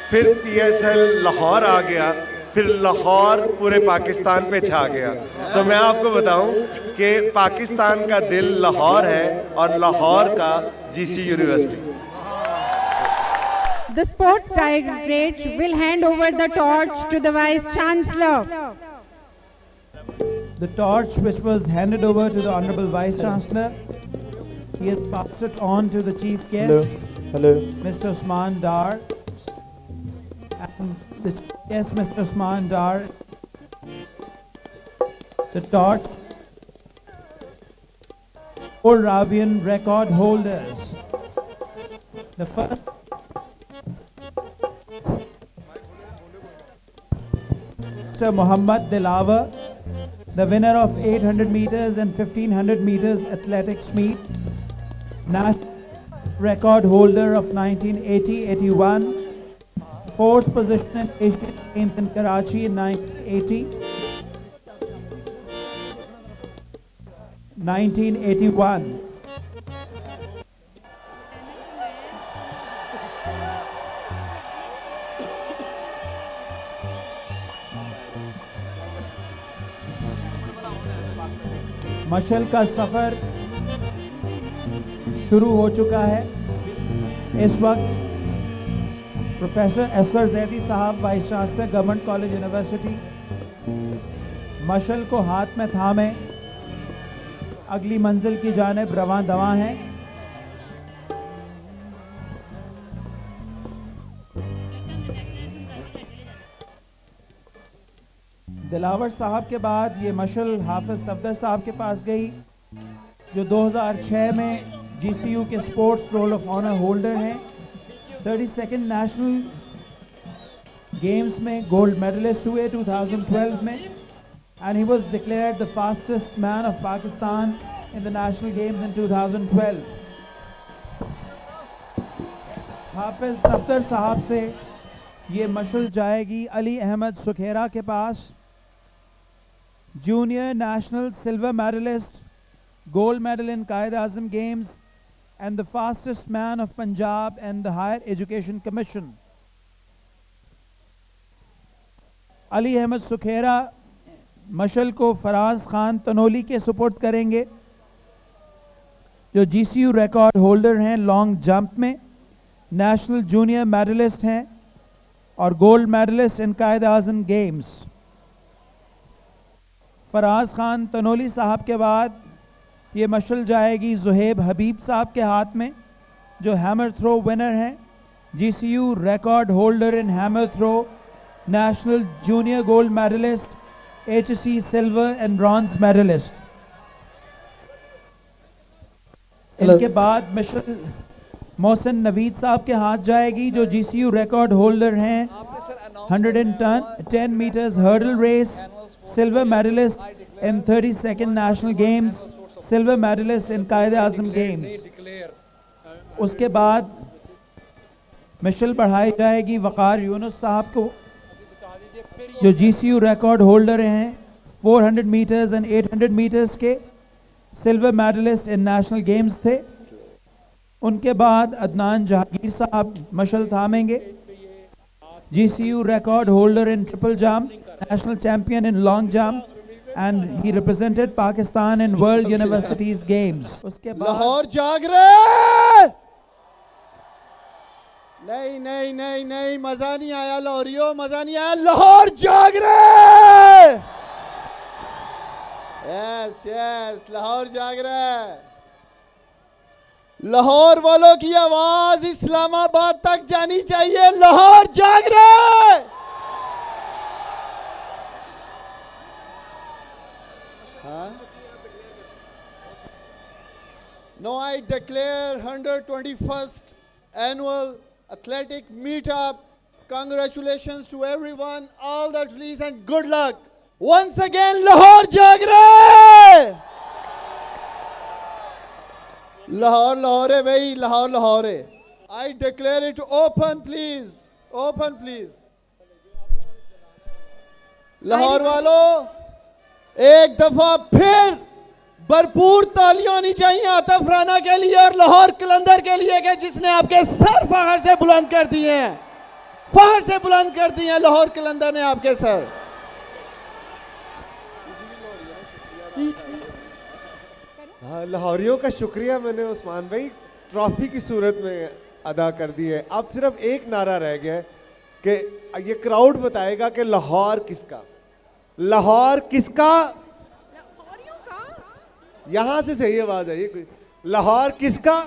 फिर PSL लाहौर आ गया, फिर लाहौर पूरे पाकिस्तान पे छा गया। सो मैं आपको बताऊं कि पाकिस्तान का दिल लाहौर है और लाहौर का GC university. The Sports Directorate will hand over the torch to the Vice Chancellor. The torch which was handed over to the Honorable Vice Chancellor, he has passed it on to the Chief Guest, Mr. Usman Dar. And the Chief Guest, Mr. Usman Dar, the torch, 4 Ravian record holders. The first Mr. Muhammad Dilaver, the winner of 800 meters and 1500 meters athletics meet, national record holder of 1980-81, 4th position in Asian Games in Karachi in 1981. मशल का सफ़र शुरू हो चुका है। इस वक्त professor Asghar Zaidi sahab, vice chancellor government college university, मशल को हाथ में थामे अगली मंजिल की जानिब रवां दवा हैं। दिलावर साहब के बाद ये मशल हाफिज सफदर साहब के पास गई, जो 2006 में GCU के sports roll of honour holder हैं। 32nd नेशनल गेम्स में गोल्ड मेडलिस्ट हुए 2012 में, and he was declared the fastest man of Pakistan in the national games in 2012। Hafiz Safdar sahab से ये मशल जाएगी अली अहमद सुखेरा के पास, Junior National Silver Medalist, Gold Medal in Qaid-e-Azam Games, and the fastest man of Punjab and the Higher Education Commission. Ali Ahmed Sukhera मशल को फराज खान तनोली के सुपुर्द करेंगे, जो GCU record holder हैं लॉन्ग जंप में, नेशनल जूनियर मेडलिस्ट हैं और gold medallist in Quaid-e-Azam games. Faraz Khan Tanoli साहब के बाद ये मशल जाएगी ज़ुहैब हबीब साहब के हाथ में, जो हैमर थ्रो विनर हैं, GCU record holder in hammer throw, national junior gold medalist, HSC silver and bronze medalist. इनके बाद मशल मोहसिन नवीद साहब के हाथ जाएगी, जो GCU रिकॉर्ड होल्डर हैं 110 metres hurdle race, silver medallist in 32nd national games, silver medallist in Quaid-e-Azam games. उसके बाद मिशल बढ़ाई जाएगी वक़ार यूनुस साहब को, जो GCU रिकॉर्ड होल्डर हैं 400 मीटर्स एंड 800 मीटर्स के, सिल्वर मेडलिस्ट इन नेशनल गेम्स थे। उनके बाद अदनान जहांगीर साहब मशल थामेंगे, GCU record holder in triple jump, national champion in long jump, and he represented Pakistan in World Universities Games. उसके बाद लाहौर जाग रहे, नहीं नहीं नहीं नहीं, मजा नहीं आया लाहौरियों, मजा नहीं आया, लाहौर जाग रहे। यस यस, लाहौर जाग रहा है। लाहौर वालों की आवाज इस्लामाबाद तक जानी चाहिए। लाहौर जाग रहे। Now I declare 121st annual athletic meetup. Congratulations to everyone, all the athletes, and good luck. Once again, Lahore जाग रहे। Lahore, Lahore, bhai, Lahore, Lahore. I declare it open, please. Open, please. Lahore वालों, एक दफा फिर भरपूर तालियां होनी चाहिए आतिफ राना के लिए और लाहौर कलंदर के लिए कि जिसने आपके सर फखर से बुलंद कर दिए हैं। फखर से बुलंद कर दिए हैं लाहौर कलंदर ने आपके सर। हाँ, लाहौरियों का शुक्रिया मैंने उस्मान भाई ट्रॉफी की सूरत में अदा कर दी है। अब सिर्फ एक नारा रह गया है कि ये क्राउड बताएगा कि लाहौर किसका, लाहौर किसका, यहां से सही आवाज आई कोई, लाहौर किसका,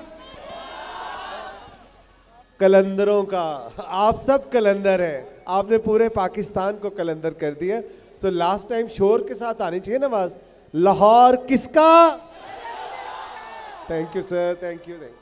कलंदरों का। आप सब कलंदर हैं, आपने पूरे पाकिस्तान को कलंदर कर दिया। सो लास्ट टाइम शोर के साथ आनी चाहिए ना आवाज, लाहौर किसका। Thank you sir, thank you, thank you.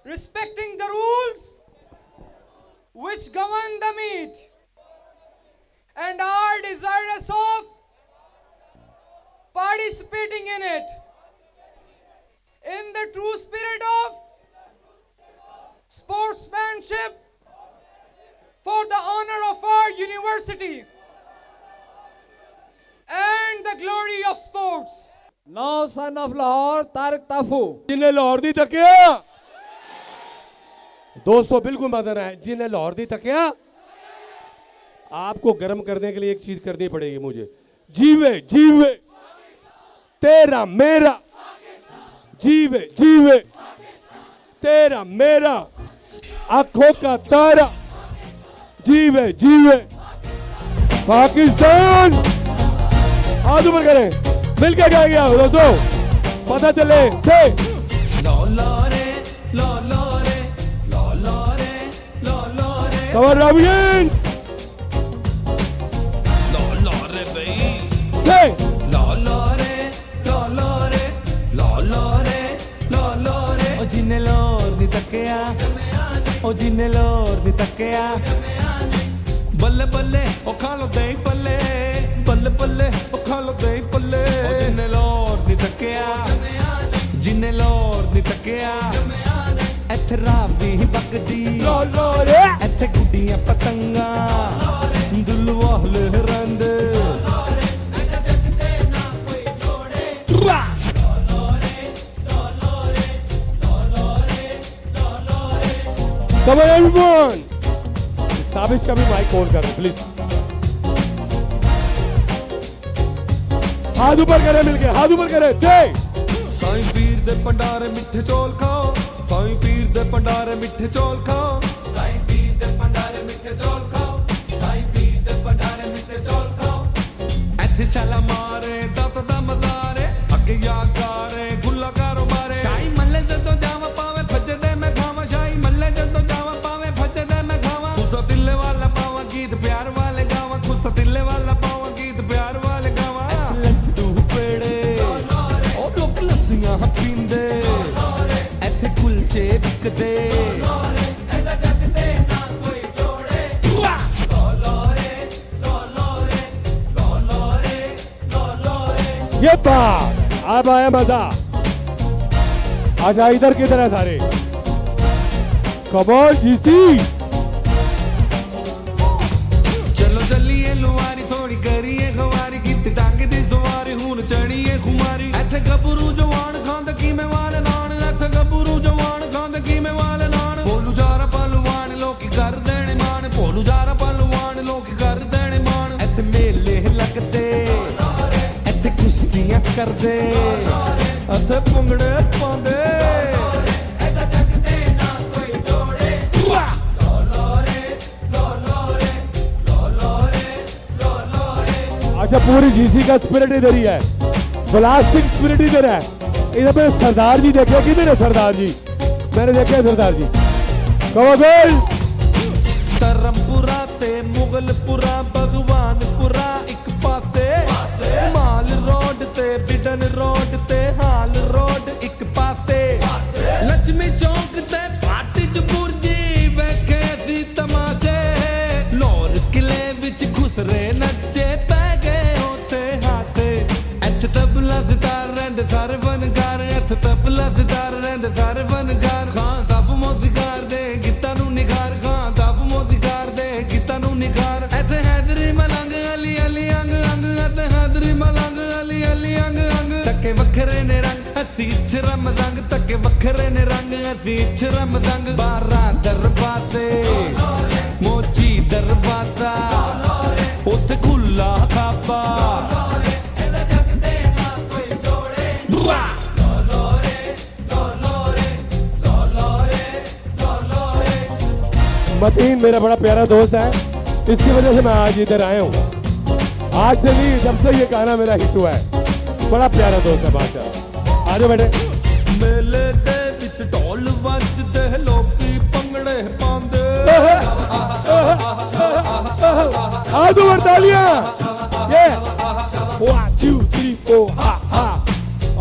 respecting the rules which govern the meet, and are desirous of participating in it in the true spirit of sportsmanship for the honor of our university and the glory of sports. Now, son of Lahore, Tariq Tafu. जिन्हें लाहौर दी तकिया दोस्तों बिल्कुल मदन है, जिन्हें लाहौर दी तकिया आपको गर्म करने के लिए एक चीज करनी पड़ेगी मुझे। जीवे जीवे तेरा मेरा, जीवे जीवे तेरा मेरा, आंखों का तारा, जीवे जीवे पाकिस्तान। हाथ ऊपर करें, मिलकर गाएंगे दोस्तों, पता चले से कवर रबियन जिन्ने लोर दी तकिया, ओ जिन्ने लोर दी तकिया, बल्ले बल्ले ओ खा लो दही पल्ले, बल्ले बल्ले ओ खा लो दही पल्ले। जिन्ने लोर दी तकिया, जिन्ने लोर दी तकिया, इत्थे रात दी बकदी, इत्थे गुड्डियां पतंगा, दुल्वा लहरंद। Come on everyone, ताबिश का भी माइक ऑन करें प्लीज। हाथ ऊपर करें मिलके, हाथ ऊपर करें। जय साईं पीर दे भंडारे मिठे चौल खाओ, साईं पीर दे भंडारे मिठे चौल खाओ, साईं पीर दे भंडारे मिठे चौल खाओ, साईं पीर दे भंडारे मिठे चौल खाओ। इत्थे शाला मारे दाता दा मदारे, अगे यागारे गुल्ला कारो मारे। शाही मल्ले जदों जावा पावे भजदे मैं खावा, शाही मल्ले जदों जावा पावे भजदे मैं खावा। खुदा दिल वाला पावा गीत प्यार वाले गावा, खुदा दिल वाला पावा गीत प्यार वाले गावा। लड्डू पेड़े ओ लोग लस्सियां पींदे, इत्थे कुलचे बिकदे। ये बात अब आया मजा। अच्छा इधर किधर है सारे? कमॉन जीसी, चलो चलिए लुवारी थोड़ी करिए खवारी, गीत टांग दी सवारी हुन चढ़िए खुमारी। इत्थे गबरू जवान खांद की में वाले नान, इत्थे गबरू जवान खांद की में वाले नान। भोलू जारा पहलवान लोकी कर देने मान, भोलू जारा पहलवान लोकी कर देने मान। इत्थे मेले लगदे, इत्थे कुश्तियां करदे, इत्थे भंगड़े पांदे। अच्छा पूरी जीसी का स्पिरिट इधर ही है, ब्लास्टिंग स्पिरिट इधर है। इधर पे सरदार जी देखे, किधर है सरदार जी? मैंने देखा सरदार जी। कहो गोल धर्मपुरा ते मुगलपुरा भगवानपुरा एक पासे, माल रोड ते बिडन रोड ते हाल रोड एक पासे। लक्ष्मी चौक ते पार्टी च बुर्जी वेखे सी तमाशे, लाहौर किले विच खुसरे नच्चे पै गए होते हाथे। इत्थे तबला सितार रहिंदे सारे बनकार, इत्थे तबला सितार रहिंदे सारे बनकार। खां तब मोदिकार दे गीतां नूं निखार, खां तब मोदिकार दे गीतां नूं निखार। इत्थे हैदरी मलंग अली अली अंग अंग, इत्थे हैदरी मलंग अली अली अंग अंग। तके वखरे ने रंग असी च रमदंग, तके वखरे ने रंग असी च रमदंग। 12 दरवाजे मोची दरवाजा, उत्थे खुला खापा। मतीन मेरा बड़ा प्यारा दोस्त है, इसकी वजह से मैं आज इधर आया हूँ। आज से नहीं, जब से ये गाना मेरा हिट हुआ है। बड़ा प्यारा दोस्त है बादशाह। आ जाओ बेटे। मेले दे विच ढोल वजदे, लोकी पंगड़े पांदे। आ दो तालियां। ये 1 2 3 4 हा हा,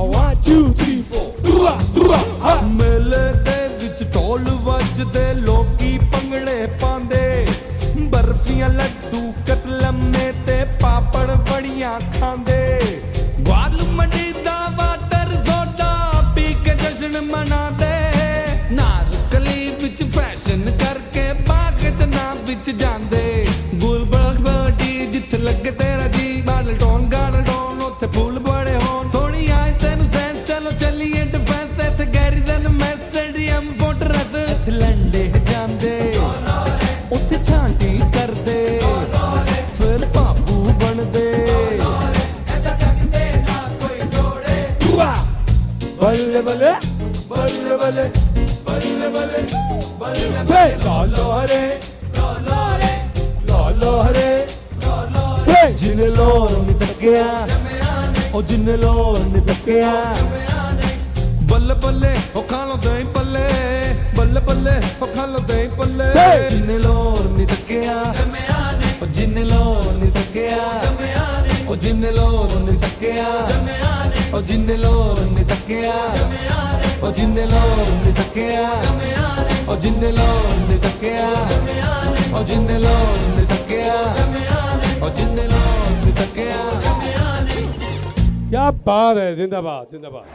1 2 3 4 मेले दे विच ढोल ढोल वजदे लोकी पंगड़े पांदे बर्फियां लड्डू कतलम्मे ते पापड़ बड़ियां खांदे ग्वाल मंडी दा वाटर सोडा पी के जश्न मनांदे नारकली विच फैशन करके बाग जना विच जांदे गुलबर्ग बर्डी जिथे लगे तेरा जी गार्डन टोन उत्थे फूल बड़े होन थोड़ी आए तेन सेंस चलो चलिए डिफेंस इत्थे गैरी दिन मैस स्टेडियम फोर्ट्रेस इत्थे लंडे जांदे उत्थे छांटी करदे फिर बाबू बनदे बल्ले बल्ले बल्ले बल्ले बल्ले बल्ले बल्ले लालो हरे लालो हरे लालो हरे जिन्ने लोर नी तक्किया ओ जिन्ने लोर नी तक्किया बल्ले बल्ले ओ खा लो दही पल्ले बल्ले बल्ले ओ खा लो दही पल्ले जिन्ने लोर नी तक्किया ओ जिन्ने लोर नी तक्किया ओ जिन्ने लोर नी तक्किया ओ जिन्ने लोर नी तक्किया ओ जिन्ने लोर नी तक्किया ओ जिन्ने लोर नी तक्किया ओ जिन्ने लोर नी तक्किया ओ जिन्ने लोर नी तक्किया क्या बात है, जिंदाबाद जिंदाबाद।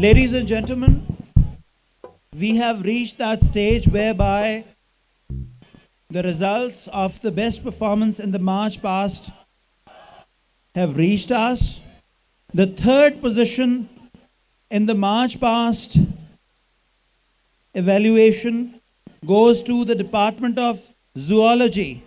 Ladies and gentlemen, we have reached that stage whereby the results of the best performance in the march past have reached us. The third position in the march past evaluation goes to the Department of Zoology.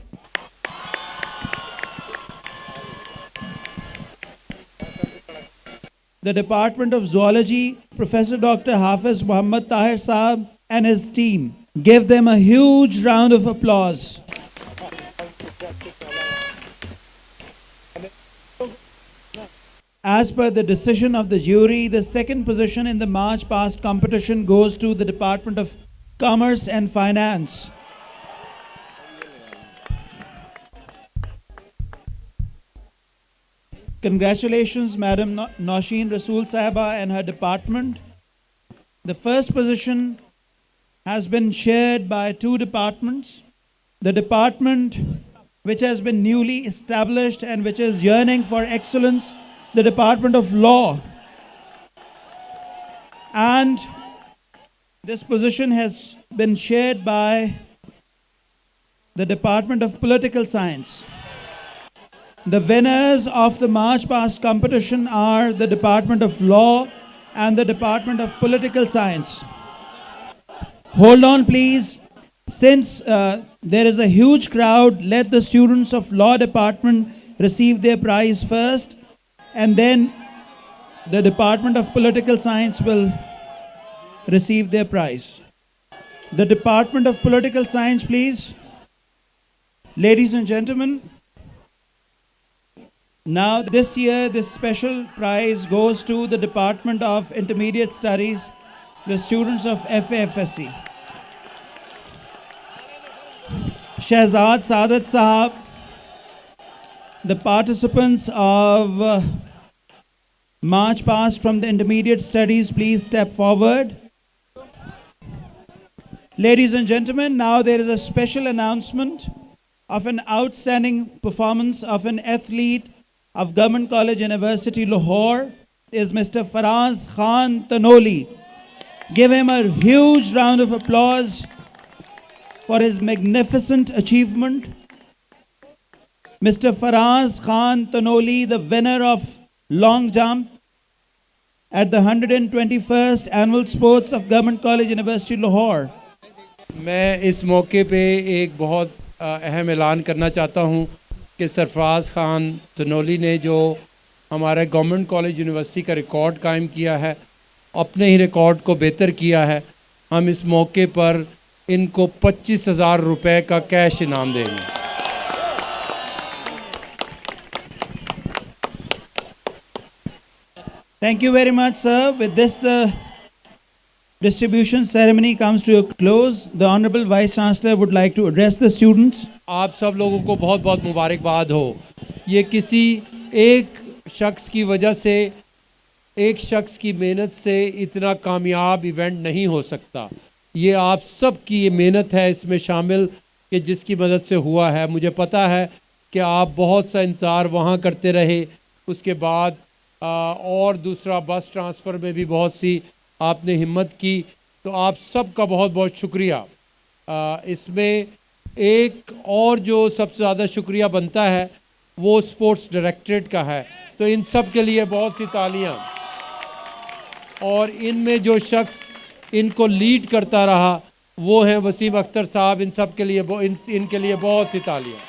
The Department of Zoology, Professor Dr. Hafiz Muhammad Tahir Saab and his team. Give them a huge round of applause. As per the decision of the jury, the second position in the March Past competition goes to the Department of Commerce and Finance. Congratulations, Madam Nausheen Rasool Sahaba and her department. The first position has been shared by two departments. The department which has been newly established and which is yearning for excellence, the Department of Law. And this position has been shared by the Department of Political Science. The winners of the March Past competition are the Department of Law and the Department of Political Science. Hold on, please. Since there is a huge crowd, let the students of Law Department receive their prize first, and then the Department of Political Science will receive their prize. The Department of Political Science, please. Ladies and gentlemen, now this year this special prize goes to the Department of Intermediate Studies, the students of FAFSC. Shahzad Saadat Sahab, the participants of March past from the intermediate studies, please step forward. Ladies and gentlemen, now there is a special announcement of an outstanding performance of an athlete of Government College University Lahore is Mr. Faraz Khan Tanoli. Give him a huge round of applause for his magnificent achievement. Mr. Faraz Khan Tanoli, the winner of long jump at the 121st Annual Sports of Government College University Lahore. मैं इस मौके पे एक बहुत अहम ऐलान करना चाहता हूँ कि सरफराज खान तनोली ने जो हमारे गवर्नमेंट कॉलेज यूनिवर्सिटी का रिकॉर्ड कायम किया है, अपने ही रिकॉर्ड को बेहतर किया है। हम इस मौके पर इनको 25,000 रुपये का कैश इनाम देंगे। Thank you very much, sir. With this, the distribution ceremony comes to a close. The Honorable Vice Chancellor would like to address the students. आप सब लोगों को बहुत बहुत मुबारकबाद हो। ये किसी एक शख्स की वजह से, एक शख्स की मेहनत से इतना कामयाब इवेंट नहीं हो सकता। ये आप सब की ये मेहनत है इसमें शामिल कि जिसकी मदद से हुआ है। मुझे पता है कि आप बहुत सा इंतज़ार वहाँ करते रहे, उसके बाद और दूसरा बस ट्रांसफ़र में भी बहुत सी आपने हिम्मत की, तो आप सब का बहुत बहुत शुक्रिया। इसमें एक और जो सबसे ज़्यादा शुक्रिया बनता है वो स्पोर्ट्स डायरेक्टरेट का है, तो इन सब के लिए बहुत सी तालियां। और इनमें जो शख्स इनको लीड करता रहा वो हैं वसीम अख्तर साहब। इन सब के लिए इनके लिए बहुत सी तालियां।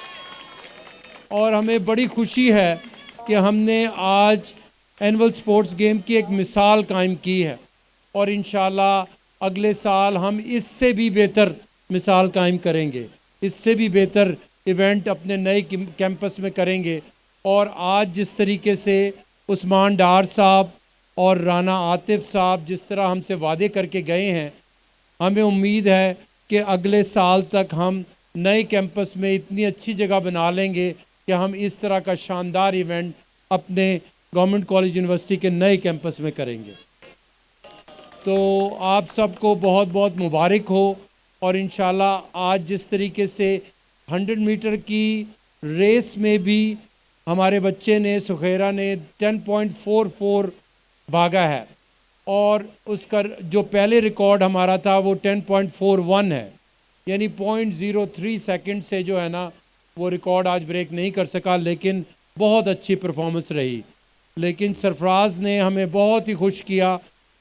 और हमें बड़ी खुशी है कि हमने आज एनुअल स्पोर्ट्स गेम की एक मिसाल कायम की है और इंशाल्लाह अगले साल हम इससे भी बेहतर मिसाल कायम करेंगे, इससे भी बेहतर इवेंट अपने नए कैंपस में करेंगे। और आज जिस तरीके से उस्मान डार साहब और राना आतिफ साहब जिस तरह हमसे वादे करके गए हैं, हमें उम्मीद है कि अगले साल तक हम नए कैंपस में इतनी अच्छी जगह बना लेंगे कि हम इस तरह का शानदार इवेंट अपने गवर्नमेंट कॉलेज यूनिवर्सिटी के नए कैंपस में करेंगे। तो आप सबको बहुत बहुत मुबारक हो। और इंशाल्लाह आज जिस तरीके से 100 मीटर की रेस में भी हमारे बच्चे ने, सुखैरा ने 10.44 भागा है और उसका जो पहले रिकॉर्ड हमारा था वो 10.41 है, यानी 0.03 सेकंड से जो है ना वो रिकॉर्ड आज ब्रेक नहीं कर सका, लेकिन बहुत अच्छी परफॉर्मेंस रही। लेकिन सरफराज ने हमें बहुत ही खुश किया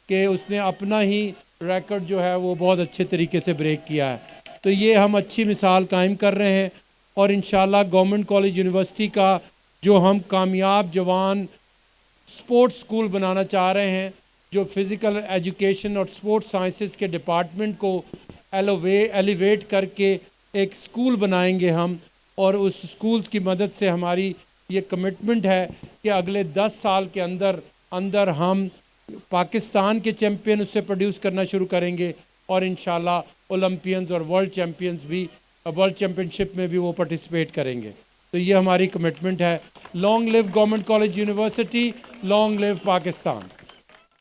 कि उसने अपना ही रिकॉर्ड जो है वो बहुत अच्छे तरीके से ब्रेक किया है। तो ये हम अच्छी मिसाल कायम कर रहे हैं और इंशाल्लाह गवर्नमेंट कॉलेज यूनिवर्सिटी का जो हम कामयाब जवान स्पोर्ट्स स्कूल बनाना चाह रहे हैं, जो फ़िज़िकल एजुकेशन और स्पोर्ट्स साइंसेस के डिपार्टमेंट को एलिवेट करके एक स्कूल बनाएंगे हम। और उस स्कूल्स की मदद से हमारी ये कमिटमेंट है कि अगले 10 साल के अंदर हम पाकिस्तान के चैम्पियन उससे प्रोड्यूस करना शुरू करेंगे और इंशाल्लाह ओलंपियंस और वर्ल्ड चैम्पियनशिप में भी वो पार्टिसिपेट करेंगे। तो ये हमारी कमिटमेंट है। Long live government college university, long live Pakistan.